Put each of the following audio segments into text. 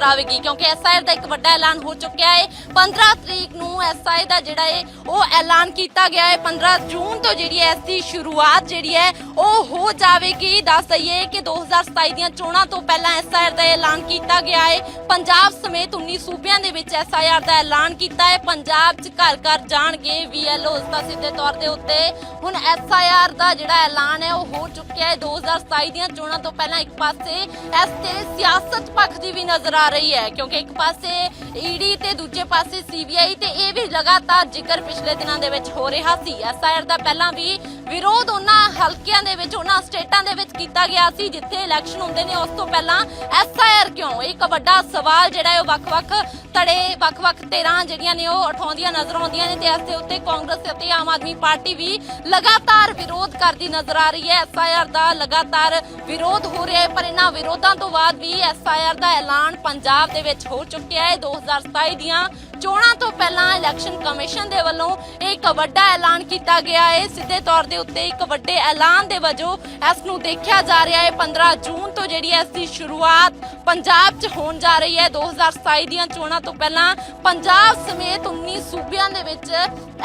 ਆਵੇਗੀ क्योंकि एसआईआर ਦਾ ਇੱਕ ਵੱਡਾ ਐਲਾਨ ਹੋ ਚੁੱਕਿਆ ਹੈ। 15 ਤਰੀਕ ਨੂੰ एसआईआर ਦਾ ਜਿਹੜਾ ਹੈ ਉਹ ਐਲਾਨ ਕੀਤਾ ਗਿਆ ਹੈ। 15 ਜੂਨ ਤੋਂ ਜਿਹੜੀ ਹੈ ਇਸ ਦੀ ਸ਼ੁਰੂਆਤ ਜਿਹੜੀ ਹੈ ਉਹ ਹੋ ਜਾਵੇਗੀ। ਦੱਸ ਦਈਏ ਕਿ 2027 ਦੀਆਂ ਚੋਣਾਂ ਤੋਂ ਪਹਿਲਾਂ एसआईआर ਦਾ ਐਲਾਨ ਕੀਤਾ ਗਿਆ ਹੈ। ਪੰਜਾਬ ਸਮੇਤ 19 ਸੂਬਿਆਂ ਦੇ ਵਿੱਚ एसआईआर ਦਾ ਐਲਾਨ ਕੀਤਾ ਹੈ। ਪੰਜਾਬ 'ਚ ਘਰ ਘਰ ਜਾਣਗੇ VLOs ਦਾ ਸਿੱਧੇ ਤੌਰ ਦੇ ਉੱਤੇ ਹੁਣ एसआईआर ਦਾ ਜਿਹੜਾ ਐਲਾਨ ਹੈ ਉਹ ਹੋ ਚੁੱਕਿਆ ਹੈ। 2027 ਦੀਆਂ ਚੋਣਾਂ ਤੋਂ ਪਹਿਲਾਂ ਇੱਕ ਪਾਸੇ ਇਸ ਤੇ ਸਿਆਸਤ ਪੱਖ ਦੀ ਵੀ ਨਜ਼ਰ ਆ ਰਹੀ ਹੈ क्योंकि एक पासे ईडी ਤੇ ਦੂਜੇ ਪਾਸੇ सीबीआई ਤੇ ਇਹ ਵੀ ਲਗਾਤਾਰ ਜ਼ਿਕਰ ਪਿਛਲੇ ਦਿਨਾਂ ਦੇ ਵਿੱਚ ਹੋ ਰਿਹਾ ਸੀ। एसआईआर ਦਾ ਪਹਿਲਾਂ ਵੀ ਵਿਰੋਧ ਉਹਨਾਂ ਹਲਕਿਆਂ ਦੇ ਵਿੱਚ ਉਹਨਾਂ ਸਟੇਟਾਂ ਦੇ ਵਿੱਚ ਕੀਤਾ ਗਿਆ ਸੀ ਜਿੱਥੇ ਇਲੈਕਸ਼ਨ ਹੁੰਦੇ ਨੇ। ਉਸ ਤੋਂ ਪਹਿਲਾਂ एसआईआर ਕਿਉਂ ਇੱਕ ਵੱਡਾ ਸਵਾਲ ਜਿਹੜਾ ਹੈ ਉਹ ਵੱਖ-ਵੱਖ ਧੜੇ ਵੱਖ-ਵੱਖ ਧਿਰਾਂ ਜਿਹੜੀਆਂ ਨੇ ਉਹ ਉਠਾਉਂਦੀਆਂ ਨਜ਼ਰ ਆਉਂਦੀਆਂ ਨੇ ਤੇ ਇਸ ਦੇ ਉੱਤੇ ਕਾਂਗਰਸ ਅਤੇ ਆਮ ਆਦਮੀ ਪਾਰਟੀ ਵੀ ਲਗਾਤਾਰ ਵਿਰੋਧ ਕਰਦੀ ਨਜ਼ਰ ਆ ਰਹੀ ਹੈ। एसआईआर ਦਾ ਲਗਾਤਾਰ ਵਿਰੋਧ ਹੋ ਰਿਹਾ ਹੈ ਪਰ ਇਹਨਾਂ ਵਿਰੋਧਾਂ ਤੋਂ ਬਾਅਦ ਵੀ एसआईआर ਦਾ ਐਲਾਨ ਪੰਜਾਬ ਦੇ ਵਿੱਚ ਹੋ ਚੁੱਕਿਆ ਹੈ। 2027 ਦੀਆਂ ਚੋਣਾਂ ਤੋਂ ਪਹਿਲਾਂ ਇਲੈਕਸ਼ਨ ਕਮਿਸ਼ਨ ਦੇ ਵੱਲੋਂ ਇੱਕ ਵੱਡਾ ਐਲਾਨ ਕੀਤਾ ਗਿਆ ਹੈ। ਸਿੱਧੇ ਤੌਰ ਦੇ ਉੱਤੇ ਇੱਕ ਵੱਡੇ ਐਲਾਨ ਦੇ ਵਜੋਂ ਇਸ ਨੂੰ ਦੇਖਿਆ ਜਾ ਰਿਹਾ ਹੈ। 15 ਜੂਨ ਤੋਂ ਜਿਹੜੀ ਇਸ ਦੀ ਸ਼ੁਰੂਆਤ ਪੰਜਾਬ 'ਚ ਹੋਣ ਜਾ ਰਹੀ ਹੈ। 2027 ਦੀਆਂ ਚੋਣਾਂ ਤੋਂ ਪਹਿਲਾਂ ਪੰਜਾਬ ਸਮੇਤ 19 ਸੂਬਿਆਂ ਦੇ ਵਿੱਚ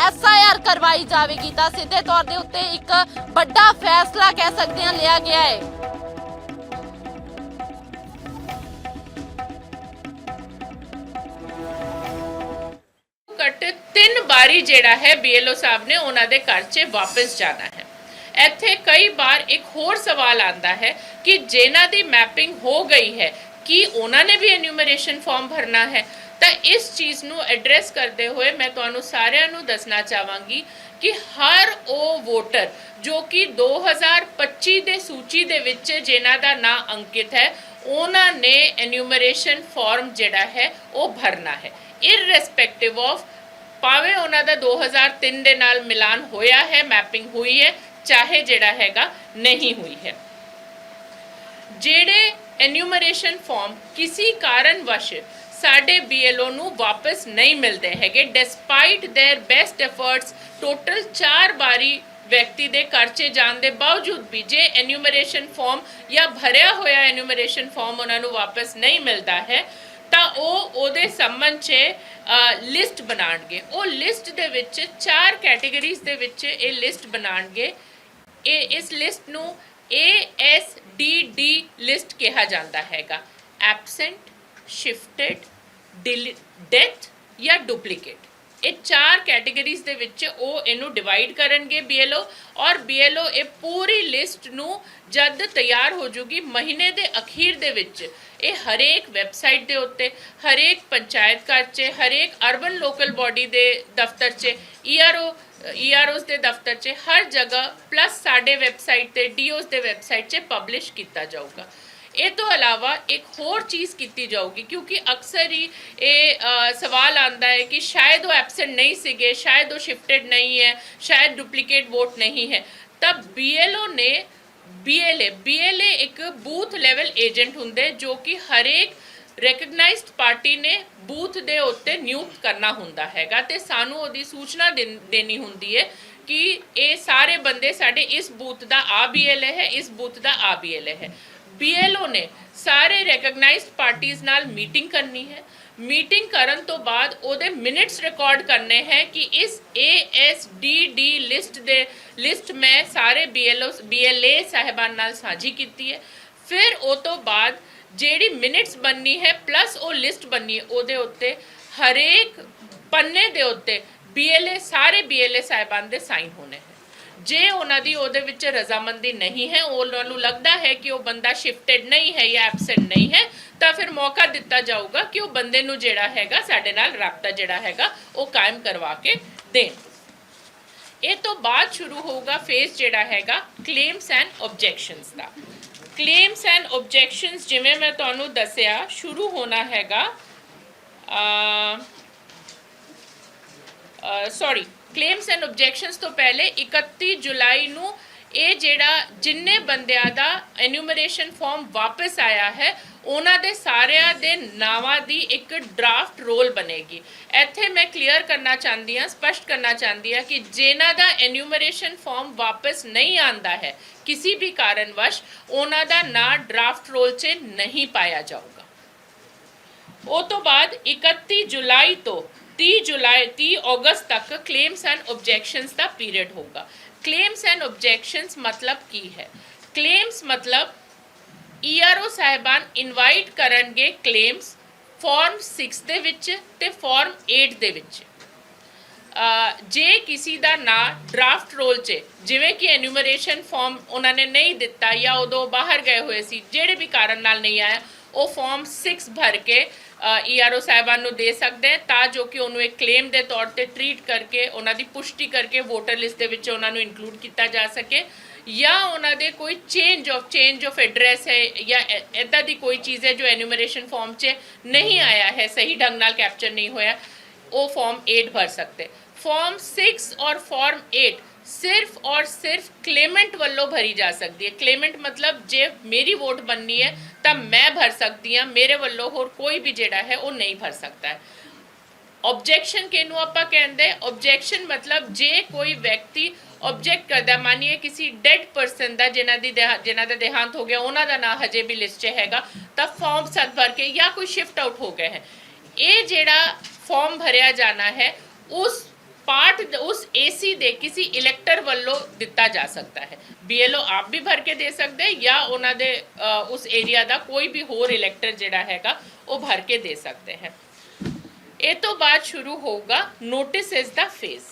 एसआईआर ਕਰਵਾਈ ਜਾਵੇਗੀ ਤਾਂ ਸਿੱਧੇ ਤੌਰ ਦੇ ਉੱਤੇ ਇੱਕ ਵੱਡਾ ਫੈਸਲਾ ਕਹਿ ਸਕਦੇ ਹਾਂ ਲਿਆ ਗਿਆ ਹੈ। ਘੱਟ 3 ਵਾਰੀ ਜਿਹੜਾ ਹੈ BLO ਸਾਹਿਬ ਨੇ ਉਹਨਾਂ ਦੇ ਘਰ 'ਚ ਵਾਪਸ ਜਾਣਾ ਹੈ। ਇੱਥੇ ਕਈ ਵਾਰ ਇੱਕ ਹੋਰ ਸਵਾਲ ਆਂਦਾ ਹੈ ਕਿ ਜਿਨ੍ਹਾਂ ਦੀ ਮੈਪਿੰਗ ਹੋ ਗਈ ਹੈ ਕੀ ਉਹਨਾਂ ਨੇ ਵੀ ਐਨੂਮਰੇਸ਼ਨ ਫਾਰਮ ਭਰਨਾ ਹੈ। ਤਾਂ ਇਸ ਚੀਜ਼ ਨੂੰ ਐਡਰੈਸ ਕਰਦੇ ਹੋਏ ਮੈਂ ਤੁਹਾਨੂੰ ਸਾਰਿਆਂ ਨੂੰ ਦੱਸਣਾ ਚਾਹਾਂਗੀ ਕਿ ਹਰ ਉਹ ਵੋਟਰ ਜੋ ਕਿ 2025 ਦੇ ਸੂਚੀ ਦੇ ਵਿੱਚ ਜਿਨ੍ਹਾਂ ਦਾ ਨਾਂ ਅੰਕਿਤ ਹੈ ਉਹਨਾਂ ਨੇ ਐਨੂਮਰੇਸ਼ਨ ਫਾਰਮ ਜਿਹੜਾ ਹੈ ਉਹ ਭਰਨਾ ਹੈ ਇਰਰਿਸਪੈਕਟਿਵ ਆਫ ਭਾਵੇਂ ਉਹਨਾਂ ਦਾ 2003 ਦੇ ਨਾਲ ਮਿਲਾਨ ਹੋਇਆ ਹੈ ਮੈਪਿੰਗ ਹੋਈ ਹੈ ਚਾਹੇ ਜਿਹੜਾ ਹੈਗਾ ਨਹੀਂ ਹੋਈ ਹੈ। ਜਿਹੜੇ ਐਨੂਮਰੇਸ਼ਨ ਫਾਰਮ ਕਿਸੇ ਕਾਰਨਵਸ਼ ਸਾਡੇ BLO ਨੂੰ ਵਾਪਸ ਨਹੀਂ ਮਿਲਦੇ ਹੈਗੇ despite their best efforts total 4 ਵਾਰੀ ਵਿਅਕਤੀ ਦੇ ਘਰ 'ਚ ਜਾਣ ਦੇ ਬਾਵਜੂਦ ਵੀ ਜੇ ਐਨੂਮਰੇਸ਼ਨ ਫਾਰਮ ਜਾਂ ਭਰਿਆ ਹੋਇਆ ਐਨੂਮਰੇਸ਼ਨ ਫਾਰਮ ਉਹਨਾਂ ਨੂੰ ਵਾਪਸ ਨਹੀਂ ਮਿਲਦਾ ਹੈ ਤਾਂ ਉਹ ਉਹਦੇ ਸੰਬੰਧ 'ਚ ਲਿਸਟ ਬਣਾਉਣਗੇ। ਉਹ ਲਿਸਟ ਦੇ ਵਿੱਚ 4 ਕੈਟਾਗਰੀਜ਼ ਦੇ ਵਿੱਚ ਇਹ ਲਿਸਟ ਬਣਾਉਣਗੇ। ਇਸ ਲਿਸਟ ਨੂੰ ASDD ਲਿਸਟ ਕਿਹਾ ਜਾਂਦਾ ਹੈਗਾ ਐਬਸੈਂਟ ਸ਼ਿਫਟਡ ਡੈਥ ਜਾਂ ਡੁਪਲੀਕੇਟ। ਇਹ 4 ਕੈਟਾਗਰੀਜ਼ ਦੇ ਵਿੱਚ ਉਹ ਇਹਨੂੰ ਡਿਵਾਈਡ ਕਰਨਗੇ BLO ਔਰ BLO ਇਹ ਪੂਰੀ ਲਿਸਟ ਨੂੰ ਜਦ ਤਿਆਰ ਹੋ ਜੂਗੀ ਮਹੀਨੇ ਦੇ ਅਖੀਰ ਦੇ ਵਿੱਚ ਇਹ ਹਰੇਕ ਵੈਬਸਾਈਟ ਦੇ ਉੱਤੇ ਹਰੇਕ ਪੰਚਾਇਤ ਘਰ 'ਚ ਹਰੇਕ ਅਰਬਨ ਲੋਕਲ ਬਾਡੀ ਦੇ ਦਫ਼ਤਰ 'ਚ EROs ਦੇ ਦਫ਼ਤਰ 'ਚ ਹਰ ਜਗ੍ਹਾ ਪਲੱਸ ਸਾਡੇ ਵੈਬਸਾਈਟ ਤੇ DOs ਦੇ ਵੈਬਸਾਈਟ 'ਚ ਪਬਲਿਸ਼ ਕੀਤਾ ਜਾਊਗਾ। ਇਹ ਤੋਂ ਇਲਾਵਾ ਇੱਕ ਹੋਰ ਚੀਜ਼ ਕੀਤੀ ਜਾਊਗੀ ਕਿਉਂਕਿ ਅਕਸਰ ਹੀ ਇਹ ਸਵਾਲ ਆਉਂਦਾ ਹੈ ਕਿ ਸ਼ਾਇਦ ਉਹ ਐਬਸੈਂਟ ਨਹੀਂ ਸੀਗੇ ਸ਼ਾਇਦ ਉਹ ਸ਼ਿਫਟਡ ਨਹੀਂ ਹੈ ਸ਼ਾਇਦ ਡੁਪਲੀਕੇਟ ਵੋਟ ਨਹੀਂ ਹੈ ਤਾਂ BLO ਨੇ BLA ਇੱਕ ਬੂਥ ਲੈਵਲ ਏਜੰਟ ਹੁੰਦੇ ਜੋ ਕਿ ਹਰੇਕ ਰੈਕਗਨਾਈਜ਼ਡ ਪਾਰਟੀ ਨੇ ਬੂਥ ਦੇ ਉੱਤੇ ਨਿਯੁਕਤ ਕਰਨਾ ਹੁੰਦਾ ਹੈਗਾ ਤੇ ਸਾਨੂੰ ਉਹਦੀ ਸੂਚਨਾ ਦੇਣੀ ਹੁੰਦੀ ਹੈ ਕਿ ਇਹ ਸਾਰੇ ਬੰਦੇ ਸਾਡੇ ਇਸ ਬੂਥ ਦਾ ਆ BLA ਹੈ ਇਸ ਬੂਥ ਦਾ ਆ BLA ਹੈ। BLO ਨੇ ਸਾਰੇ ਰੈਕਗਨਾਈਜ਼ਡ ਪਾਰਟੀਜ਼ ਨਾਲ ਮੀਟਿੰਗ ਕਰਨੀ ਹੈ। ਮੀਟਿੰਗ ਕਰਨ ਤੋਂ ਬਾਅਦ ਉਹਦੇ ਮਿੰਟਸ ਰਿਕਾਰਡ ਕਰਨੇ ਹੈ ਕਿ ਇਸ ASDD ਲਿਸਟ ਮੈਂ ਸਾਰੇ BLA ਸਾਹਿਬਾਨ ਨਾਲ ਸਾਂਝੀ ਕੀਤੀ ਹੈ। ਫਿਰ ਉਹ ਤੋਂ ਬਾਅਦ ਜਿਹੜੀ ਮਿੰਟਸ ਬਣਨੀ ਹੈ ਪਲੱਸ ਉਹ ਲਿਸਟ ਬਣਨੀ ਹੈ ਉਹਦੇ ਉੱਤੇ ਹਰੇਕ ਪੰਨੇ ਦੇ ਉੱਤੇ ਸਾਰੇ BLA ਸਾਹਿਬਾਨ ਦੇ ਸਾਈਨ ਹੋਣੇ ਹੈ। ਜੇ ਉਹਨਾਂ ਦੀ ਉਹਦੇ ਵਿੱਚ ਰਜ਼ਾਮੰਦੀ ਨਹੀਂ ਹੈ ਉਹਨਾਂ ਨੂੰ ਲੱਗਦਾ ਹੈ ਕਿ ਉਹ ਬੰਦਾ ਸ਼ਿਫਟਡ ਨਹੀਂ ਹੈ ਜਾਂ ਐਬਸੈਂਟ ਨਹੀਂ ਹੈ ਤਾਂ ਫਿਰ ਮੌਕਾ ਦਿੱਤਾ ਜਾਊਗਾ ਕਿ ਉਹ ਬੰਦੇ ਨੂੰ ਜਿਹੜਾ ਹੈਗਾ ਸਾਡੇ ਨਾਲ ਰਾਬਤਾ ਜਿਹੜਾ ਹੈਗਾ ਉਹ ਕਾਇਮ ਕਰਵਾ ਕੇ ਦੇਣ। ਇਹ ਤੋਂ ਬਾਅਦ ਸ਼ੁਰੂ ਹੋਊਗਾ ਫੇਜ਼ ਜਿਹੜਾ ਹੈਗਾ ਕਲੇਮਸ ਐਂਡ ਆਬਜੈਕਸ਼ਨਸ ਦਾ। ਕਲੇਮਸ ਐਂਡ ਆਬਜੈਕਸ਼ਨਸ ਜਿਵੇਂ ਮੈਂ ਤੁਹਾਨੂੰ ਦੱਸਿਆ ਸ਼ੁਰੂ ਹੋਣਾ ਹੈਗਾ ਕਲੇਮਸ ਐਂਡ ਆਬਜੈਕਸ਼ਨਸ ਤੋਂ ਪਹਿਲੇ 31 ਜੁਲਾਈ ਨੂੰ ਇਹ ਜਿਹੜਾ ਜਿੰਨੇ ਬੰਦਿਆਂ ਦਾ ਐਨੂਮਰੇਸ਼ਨ ਫਾਰਮ ਵਾਪਸ ਆਇਆ ਹੈ ਉਹਨਾਂ ਦੇ ਸਾਰਿਆਂ ਦੇ ਨਾਵਾਂ ਦੀ ਇੱਕ ਡਰਾਫਟ ਰੋਲ ਬਣੇਗੀ। ਇੱਥੇ ਮੈਂ ਕਲੀਅਰ ਕਰਨਾ ਚਾਹੁੰਦੀ ਹਾਂ ਸਪਸ਼ਟ ਕਰਨਾ ਚਾਹੁੰਦੀ ਹਾਂ ਕਿ ਜਿਨ੍ਹਾਂ ਦਾ ਐਨੂਮਰੇਸ਼ਨ ਫਾਰਮ ਵਾਪਸ ਨਹੀਂ ਆਂਦਾ ਹੈ ਕਿਸੇ ਵੀ ਕਾਰਨਵਸ਼ ਉਹਨਾਂ ਦਾ ਨਾਂ ਡਰਾਫਟ ਰੋਲ 'ਚ ਨਹੀਂ ਪਾਇਆ ਜਾਊਗਾ। ਉਹ ਤੋਂ ਬਾਅਦ 31 ਜੁਲਾਈ ਤੋਂ 30 ਅਗਸਤ ਤੱਕ claims and objections the period ਹੋਊਗਾ। ਕਲੇਮਸ ਐਂਡ ਆਬਜੈਕਸ਼ਨਸ ਮਤਲਬ ਕੀ ਹੈ? ਕਲੇਮਸ ਮਤਲਬ ਈਆਰਓ ਸਾਹਿਬਾਨ ਇਨਵਾਈਟ ਕਰਨਗੇ ਕਲੇਮਸ ਫਾਰਮ 6 ਦੇ ਵਿੱਚ ਤੇ ਫਾਰਮ 8 ਦੇ ਵਿੱਚ। ਜੇ ਕਿਸੇ ਦਾ ਨਾਂ ਡਰਾਫਟ ਰੋਲ 'ਚ ਜਿਵੇਂ ਕਿ ਐਨੂਮਰੇਸ਼ਨ ਫਾਰਮ ਉਹਨਾਂ ਨੇ ਨਹੀਂ ਦਿੱਤਾ ਜਾਂ ਉਦੋਂ ਬਾਹਰ ਗਏ ਹੋਏ ਸੀ, ਜਿਹੜੇ ਵੀ ਕਾਰਨ ਨਾਲ ਨਹੀਂ ਆਇਆ, ਉਹ ਫਾਰਮ 6 ਭਰ ਕੇ ਈਆਰਓ ਸਾਹਿਬਾਨ ਨੂੰ ਦੇ ਸਕਦੇ ਹੈ ਤਾਂ ਜੋ ਕਿ ਉਹਨੂੰ ਇੱਕ ਕਲੇਮ ਦੇ ਤੌਰ ਤੇ ਟਰੀਟ ਕਰਕੇ ਉਹਨਾਂ ਦੀ ਪੁਸ਼ਟੀ ਕਰਕੇ ਵੋਟਰ ਲਿਸਟ ਦੇ ਵਿੱਚ ਉਹਨਾਂ ਨੂੰ ਇਨਕਲੂਡ ਕੀਤਾ ਜਾ ਸਕੇ, ਜਾਂ ਉਹਨਾਂ ਦੇ ਕੋਈ ਚੇਂਜ ਆਫ ਐਡਰੈਸ ਹੈ ਜਾਂ ਇੱਦਾਂ ਦੀ ਕੋਈ ਚੀਜ਼ ਹੈ ਜੋ ਐਨੂਮਰੇਸ਼ਨ ਫਾਰਮ 'ਚ ਨਹੀਂ ਆਇਆ ਹੈ, ਸਹੀ ਢੰਗ ਨਾਲ ਕੈਪਚਰ ਨਹੀਂ ਹੋਇਆ, ਉਹ ਫਾਰਮ 8 ਭਰ ਸਕਦੇ। फॉर्म 6 और फॉर्म 8 सिर्फ और सिर्फ क्लेमेंट वालों भरी जा सकती है। क्लेमेंट मतलब जे मेरी वोट बननी है तो मैं भर सकती हाँ, मेरे वालों होर कोई भी जेड़ा है वो नहीं भर सकता है। ऑब्जेक्शन किनू आपां कहंदे? ऑब्जेक्शन मतलब जे कोई व्यक्ति ऑब्जेक्ट करदा, मानिए किसी डेड परसन का जिन्हां दा देहांत हो गया, उन्हां दा नाम हजे भी लिस्ट 'च हैगा, तो फॉर्म 7 भर के या कोई शिफ्ट आउट हो गए हैं, ये जेड़ा फॉर्म भरिया जाना है उस पार्ट उस एसी दे किसी इलैक्टर वालों दिता जा सकता है। बीएलओ आप भी भर के दे सकते हैं या उन्हां दे उस एरिया का कोई भी होर इलैक्टर जिहड़ा हैगा वो भर के दे सकते हैं। ये तो बाद शुरू होगा नोटिस दा फेज।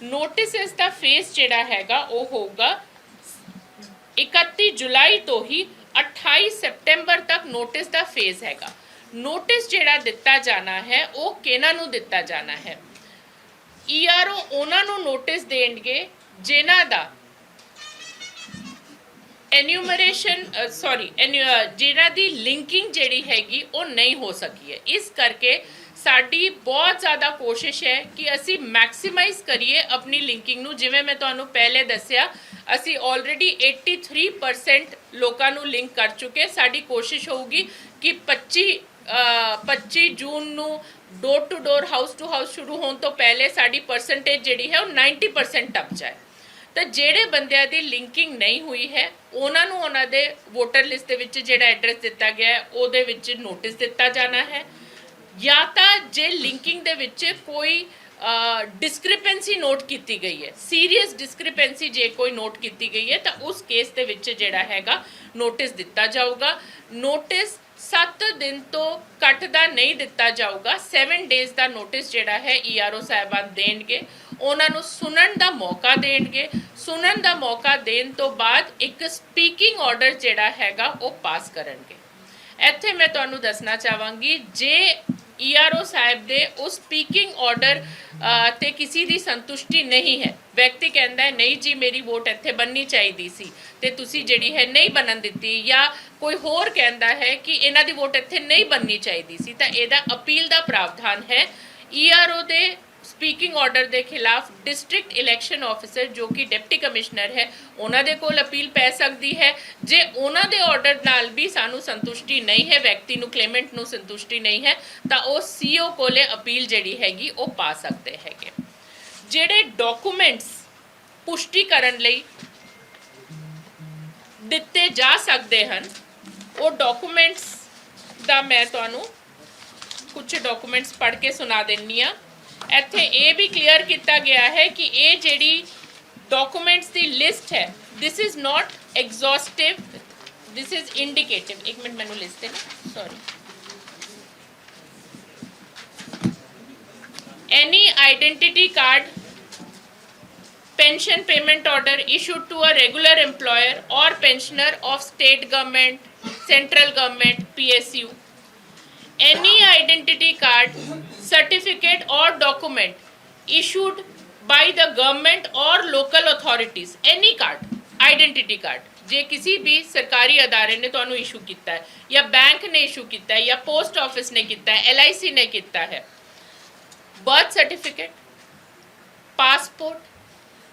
नोटिस दा फेज जिहड़ा हैगा वो होगा 31 जुलाई तो ही 28 सितंबर तक नोटिस दा फेज हैगा। नोटिस जिहड़ा दिता जाना है वो किहनां नूं दिता जाना है? ईआरओ ਉਹਨਾਂ ਨੂੰ ਨੋਟਿਸ ਦੇਣਗੇ ਜਿਨ੍ਹਾਂ ਦਾ ਐਨੂਮਰੇਸ਼ਨ ਜਿਨ੍ਹਾਂ ਦੀ ਲਿੰਕਿੰਗ ਜਿਹੜੀ ਹੈਗੀ ਉਹ ਨਹੀਂ ਹੋ ਸਕੀ ਹੈ। ਇਸ ਕਰਕੇ ਸਾਡੀ ਬਹੁਤ ਜ਼ਿਆਦਾ ਕੋਸ਼ਿਸ਼ ਹੈ ਕਿ ਅਸੀਂ ਮੈਕਸਿਮਾਈਜ਼ ਕਰੀਏ ਆਪਣੀ ਲਿੰਕਿੰਗ ਨੂੰ। ਜਿਵੇਂ ਮੈਂ ਤੁਹਾਨੂੰ ਪਹਿਲੇ ਦੱਸਿਆ, ਅਸੀਂ ਆਲਰੇਡੀ 83% ਲੋਕਾਂ ਨੂੰ ਲਿੰਕ ਕਰ ਚੁੱਕੇ। ਸਾਡੀ ਕੋਸ਼ਿਸ਼ ਹੋਊਗੀ ਕਿ 25 ਜੂਨ ਨੂੰ door to door house to house शुरू होने तो पहले साड़ी परसेंटेज जिहड़ी है वो 90% टप जाए। तो जेड़े बंदियां दी लिंकिंग नहीं हुई है उन्हां नूं उन्हां दे वोटर लिस्ट दे विच जिहड़ा एड्रैस दिता गया है उहदे विच नोटिस दिता जाना है, या तां जे लिंकिंग दे विच कोई डिस्क्रिपेंसी नोट की गई है, सीरीयस डिस्क्रिपेंसी जे कोई नोट की गई है तो उस केस दे विच जिहड़ा हैगा नोटिस दिता जाऊगा। नोटिस 7 दिन तो घट का नहीं दिता जाऊगा। 7 डेज़ का नोटिस जिहड़ा है ईआरओ साहिबान देणगे, उन्होंने सुनन का मौका देणगे। सुनन का मौका देण तो बाद एक स्पीकिंग ऑर्डर जिहड़ा हैगा वो पास करनगे। इत्थे मैं तुहानूं दसना चाहांगी, जे ईआरओ साहिब दे उस स्पीकिंग ऑर्डर ते किसी दी संतुष्टि नहीं है, व्यक्ति कहता है नहीं जी मेरी वोट इत्थे बननी चाहिए सी ते तुसी जिहड़ी है नहीं बनन दित्ती, या कोई होर कहता है कि इन्हां दी वोट इत्थे नहीं बननी चाहिए सी, तां इहदा अपील का प्रावधान है। ईआरओ दे स्पीकिंग ऑर्डर के खिलाफ डिस्ट्रिक्ट इलैक्शन ऑफिसर जो कि डिप्टी कमिश्नर है उन्हां दे कोल अपील पै सकती है। जे उन्हां दे ऑर्डर नाल भी सानू संतुष्टि नहीं है, व्यक्ति नू क्लेमेंट नू संतुष्टि नहीं है, तो वो सीओ कोले अपील जिहड़ी हैगी वो पा सकते हैगे। जिहड़े डॉकूमेंट्स पुष्टि करन लई दिते जा सकते हैं वो डॉकूमेंट्स दा मैं तुहानू कुछ डॉकूमेंट्स पढ़ के सुना देनी आ। ਇੱਥੇ ਇਹ ਵੀ ਕਲੀਅਰ ਕੀਤਾ ਗਿਆ ਹੈ ਕਿ ਇਹ ਜਿਹੜੀ ਡਾਕੂਮੈਂਟਸ ਦੀ ਲਿਸਟ ਹੈ, this is not ਐਗਜ਼ੌਸਟਿਵ, this is ਇੰਡੀਕੇਟਿਵ। ਇੱਕ ਮਿੰਟ ਮੈਨੂੰ ਲਿਸਟ ਦੇ ਨਾ, sorry. Any ਆਈਡੈਂटिटी card, pension payment order issued to a regular employer or pensioner of state government, central government, PSU, any identity card, certificate or document issued by the government or local authorities, any card, identity card जे किसी भी सरकारी अदारे ने तुहानू issue किया है, या bank ने issue किया है, या पोस्ट ऑफिस ने किया है, LIC ने किया है, बर्थ सर्टिफिकेट, पासपोर्ट,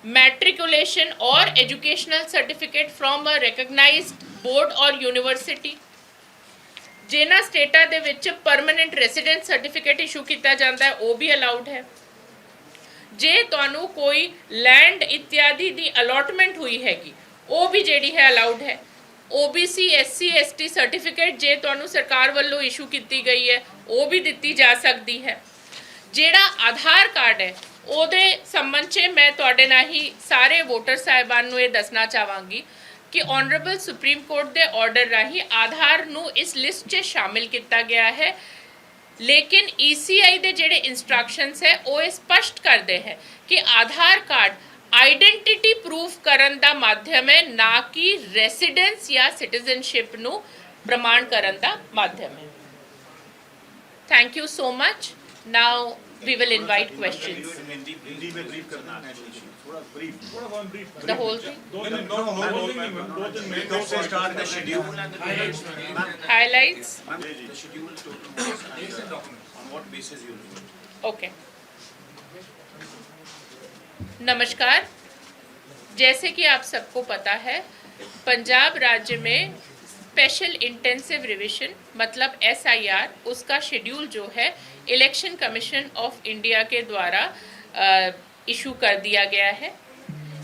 मैट्रिकुलेशन और educational certificate from a recognized board और यूनिवर्सिटी, जिन्हां स्टेटां दे विच परमानेंट रेसिडेंस सर्टिफिकेट इशू किया जाता है वो भी अलाउड है। जे तुहानू कोई लैंड इत्यादि दी अलॉटमेंट हुई हैगी वो भी जिहड़ी है अलाउड है। OBC SC ST ਸਰਟੀਫਿਕੇਟ ਜੇ ਤੁਹਾਨੂੰ ਸਰਕਾਰ ਵੱਲੋਂ ਇਸ਼ੂ ਕੀਤੀ ਗਈ ਹੈ ਉਹ ਵੀ ਦਿੱਤੀ ਜਾ ਸਕਦੀ ਹੈ। ਜਿਹੜਾ ਆਧਾਰ ਕਾਰਡ ਹੈ ਉਹਦੇ ਸੰਬੰਧ 'ਚ ਮੈਂ ਤੁਹਾਡੇ ਨਾਲ ਹੀ ਸਾਰੇ ਵੋਟਰ ਸਾਹਿਬਾਨ ਨੂੰ ਇਹ ਦੱਸਣਾ ਚਾਹਾਂਗੀ ਕਿ ਆਨਰੇਬਲ ਸੁਪਰੀਮ ਕੋਰਟ ਦੇ ਆਰਡਰ ਰਾਹੀਂ ਆਧਾਰ ਨੂੰ ਇਸ ਲਿਸਟ 'ਚ ਸ਼ਾਮਿਲ ਕੀਤਾ ਗਿਆ ਹੈ, लेकिन ECI ਦੇ ਜਿਹੜੇ ਇਨਸਟਰਕਸ਼ਨਸ ਹੈ ਉਹ ਇਹ ਸਪਸ਼ਟ ਕਰਦੇ ਹੈ ਕਿ ਆਧਾਰ ਕਾਰਡ ਆਈਡੈਂਟੀਟੀ ਪ੍ਰੂਫ ਕਰਨ ਦਾ ਮਾਧਿਅਮ ਹੈ, ਨਾ ਕਿ ਰੈਜ਼ੀਡੈਂਸ ਜਾਂ ਸਿਟੀਜ਼ਨਸ਼ਿਪ ਨੂੰ ਪ੍ਰਮਾਣ ਕਰਨ ਦਾ ਮਾਧਿਅਮ ਹੈ। Thank you so much. Now we will invite questions. The whole thing? Highlights? Okay. नमस्कार। जैसे कि आप सबको पता है, पंजाब राज्य में स्पेशल इंटेंसिव रिविजन मतलब SIR उसका शेड्यूल जो है इलेक्शन कमीशन ऑफ इंडिया के द्वारा इशू कर दिया गया है।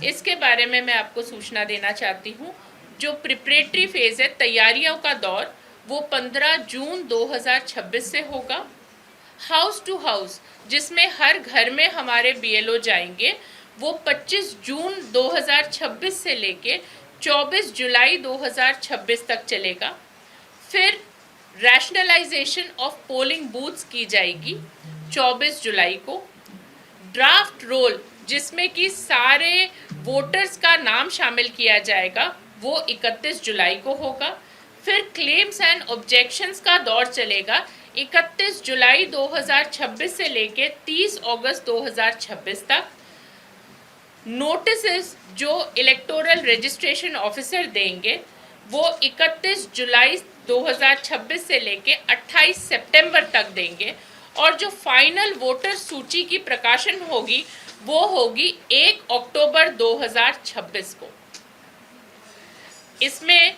इसके बारे में मैं आपको सूचना देना चाहती हूँ। जो प्रिपरेटरी फेज़ है, तैयारियों का दौर, वो 15 जून 2026 से होगा। हाउस टू हाउस जिसमें हर घर में हमारे BLO जाएंगे, वो 25 जून 2026 से लेके 24 जुलाई 2026 तक चलेगा। फिर रैशनलाइजेशन ऑफ पोलिंग बूथ्स की जाएगी 24 जुलाई को। ड्राफ्ट रोल जिसमें कि सारे वोटर्स का नाम शामिल किया जाएगा, वो 31 जुलाई को होगा। फिर क्लेम्स एंड ऑब्जेक्शंस का दौर चलेगा 31 जुलाई 2026 से लेके 30 अगस्त 2026 तक। नोटिसेस जो इलेक्टोरल रजिस्ट्रेशन ऑफिसर देंगे वो 31 जुलाई 2026 से लेके 28 सितंबर तक देंगे, और जो फाइनल वोटर सूची की प्रकाशन होगी वो होगी 1 अक्टूबर 2026 को। इसमें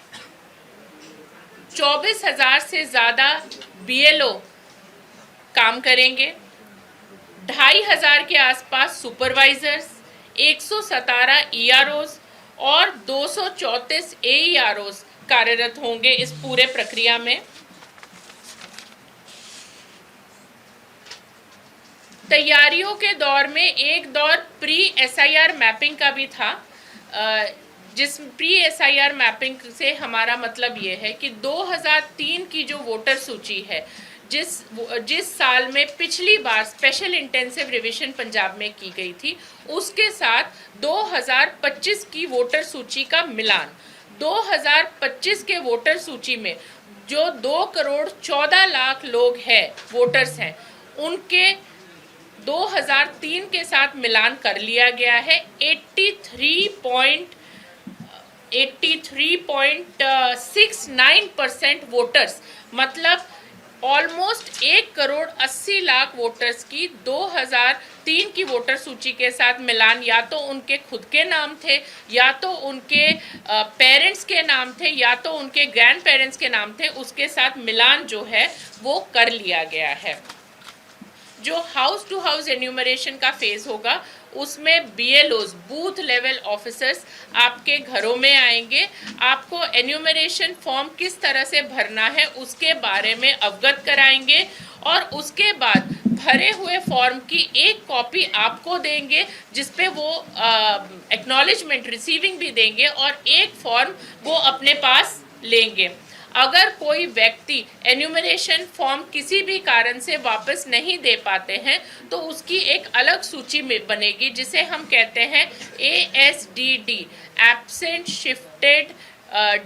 24,000 से ज़्यादा BLO काम करेंगे, 2,500 के आसपास सुपरवाइजर्स, 117 EROs और 234 AEROs कार्यरत होंगे इस पूरे प्रक्रिया में। तैयारियों के दौर में एक दौर प्री SIR मैपिंग का भी था। जिस प्री SIR मैपिंग से हमारा मतलब ये है कि 2003 की जो वोटर सूची है, जिस साल में पिछली बार स्पेशल इंटेंसिव रिवीजन पंजाब में की गई थी, उसके साथ 2025 की वोटर सूची का मिलान। 2025 के वोटर सूची में जो 2 करोड़ 14 लाख लोग हैं, वोटर्स हैं, उनके 2003 के साथ मिलान कर लिया गया है। 83.69% वोटर्स, मतलब ऑलमोस्ट 1 करोड़ 80 लाख वोटर्स की 2003 की वोटर सूची के साथ मिलान, या तो उनके खुद के नाम थे, या तो उनके पेरेंट्स के नाम थे, या तो उनके ग्रैंड पेरेंट्स के नाम थे, उसके साथ मिलान जो है वो कर लिया गया है। जो हाउस टू हाउस एन्यूमरेशन का फेज़ होगा उसमें BLOs बूथ लेवल ऑफिसर्स आपके घरों में आएंगे। आपको एन्यूमरेशन फॉर्म किस तरह से भरना है उसके बारे में अवगत कराएंगे, और उसके बाद भरे हुए फॉर्म की एक कॉपी आपको देंगे जिसपे वो एक्नॉलेजमेंट रिसीविंग भी देंगे, और एक फॉर्म वो अपने पास लेंगे। अगर कोई व्यक्ति एन्यूमरेशन फॉर्म किसी भी कारण से वापस नहीं दे पाते हैं तो उसकी एक अलग सूची में बनेगी जिसे हम कहते हैं ASDD, एब्सेंट, शिफ्टेड,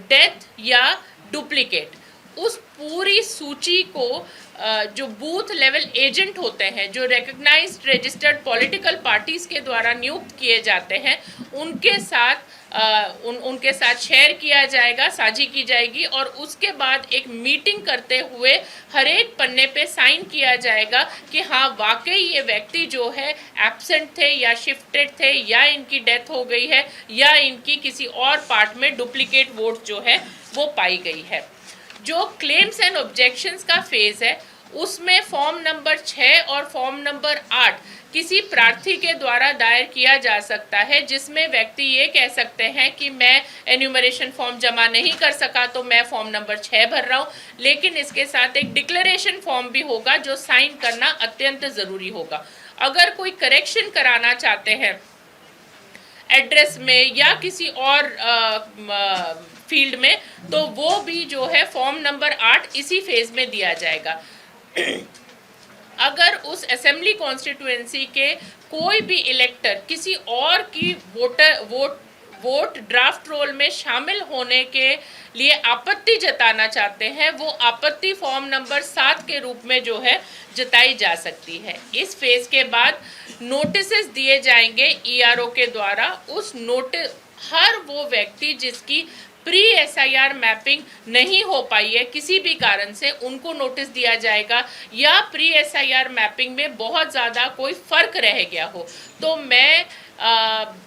डेथ या डुप्लीकेट। उस पूरी सूची को जो बूथ लेवल एजेंट होते हैं, जो रिकग्नाइज्ड रजिस्टर्ड पॉलिटिकल पार्टीज़ के द्वारा नियुक्त किए जाते हैं, उनके साथ उनके साथ शेयर किया जाएगा, साझी की जाएगी, और उसके बाद एक मीटिंग करते हुए हर एक पन्ने पे साइन किया जाएगा कि हाँ वाकई ये व्यक्ति जो है एब्सेंट थे या शिफ्टेड थे, या इनकी डेथ हो गई है, या इनकी किसी और पार्ट में डुप्लीकेट वोट जो है वो पाई गई है। जो क्लेम्स एंड ऑब्जेक्शंस का फेज़ है उसमें फॉर्म नंबर 6 और फॉर्म नंबर 8 किसी प्रार्थी के द्वारा दायर किया जा सकता है, जिसमें व्यक्ति ये कह सकते हैं कि मैं एन्यूमरेशन फॉर्म जमा नहीं कर सका तो मैं फॉर्म नंबर 6 भर रहा हूँ, लेकिन इसके साथ एक डिक्लेरेशन फॉर्म भी होगा जो साइन करना अत्यंत ज़रूरी होगा। अगर कोई करेक्शन कराना चाहते हैं एड्रेस में या किसी और फील्ड में, तो वो भी जो है फॉर्म नंबर 8 इसी फेज में दिया जाएगा। अगर उस असेंबली कॉन्स्टिट्यूएंसी के कोई भी इलेक्टर किसी और की वोट ड्राफ्ट रोल में शामिल होने के लिए आपत्ति जताना चाहते हैं, वो आपत्ति फॉर्म नंबर 7 के रूप में जो है जताई जा सकती है। इस फेज के बाद नोटिसेस दिए जाएंगे ईआरओ के द्वारा। उस नोटिस हर वो व्यक्ति जिसकी प्री एसआईआर मैपिंग नहीं हो पाई है किसी भी कारण से, उनको नोटिस दिया जाएगा, या प्री एसआईआर मैपिंग में बहुत ज़्यादा कोई फ़र्क रह गया हो। तो मैं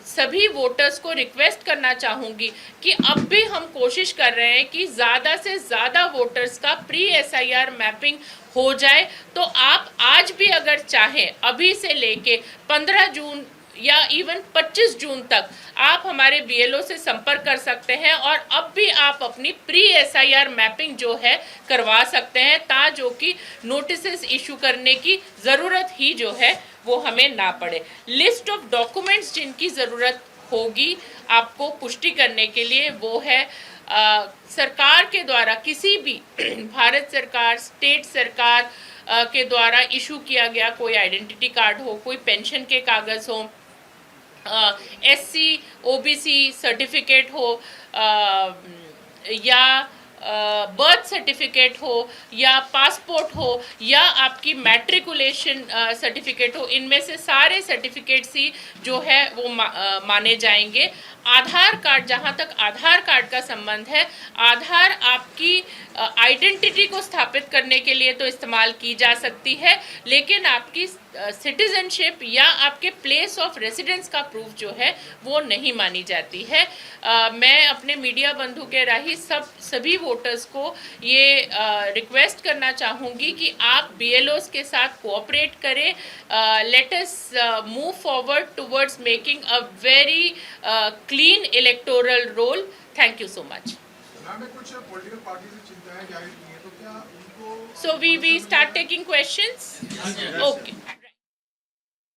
सभी वोटर्स को रिक्वेस्ट करना चाहूँगी कि अब भी हम कोशिश कर रहे हैं कि ज़्यादा से ज़्यादा वोटर्स का प्री एसआईआर मैपिंग हो जाए। तो आप आज भी अगर चाहें, अभी से लेके 15 जून या इवन 25 जून तक आप हमारे बीएलओ से संपर्क कर सकते हैं, और अब भी आप अपनी प्री एसआईआर मैपिंग जो है करवा सकते हैं, ता जो कि नोटिसेस इशू करने की ज़रूरत ही जो है वो हमें ना पड़े। लिस्ट ऑफ डॉक्यूमेंट्स जिनकी ज़रूरत होगी आपको पुष्टि करने के लिए, वो है सरकार के द्वारा किसी भी भारत सरकार, स्टेट सरकार के द्वारा इशू किया गया कोई आइडेंटिटी कार्ड हो, कोई पेंशन के कागज़ हो, एससी ओबीसी सर्टिफिकेट हो, या बर्थ सर्टिफिकेट हो, या पासपोर्ट हो, या आपकी मैट्रिकुलेशन सर्टिफिकेट हो, इनमें से सारे सर्टिफिकेट्स ही जो है वो माने जाएंगे। आधार कार्ड, जहाँ तक आधार कार्ड का संबंध है, आधार आपकी आइडेंटिटी को स्थापित करने के लिए तो इस्तेमाल की जा सकती है, लेकिन आपकी सिटीजनशिप या आपके प्लेस ऑफ रेसिडेंस का प्रूफ जो है वो नहीं मानी जाती है। मैं अपने मीडिया बंधु के राही सभी वोटर्स को ये रिक्वेस्ट करना चाहूँगी कि आप बीएलओस के साथ कोऑपरेट करें। Let us move forward towards making a very clean electoral roll. Thank you so much. कुछ पॉलिटिकल पार्टी से चिंताएं जाहिर की हैं, तो क्या उनको So we start taking questions? Okay.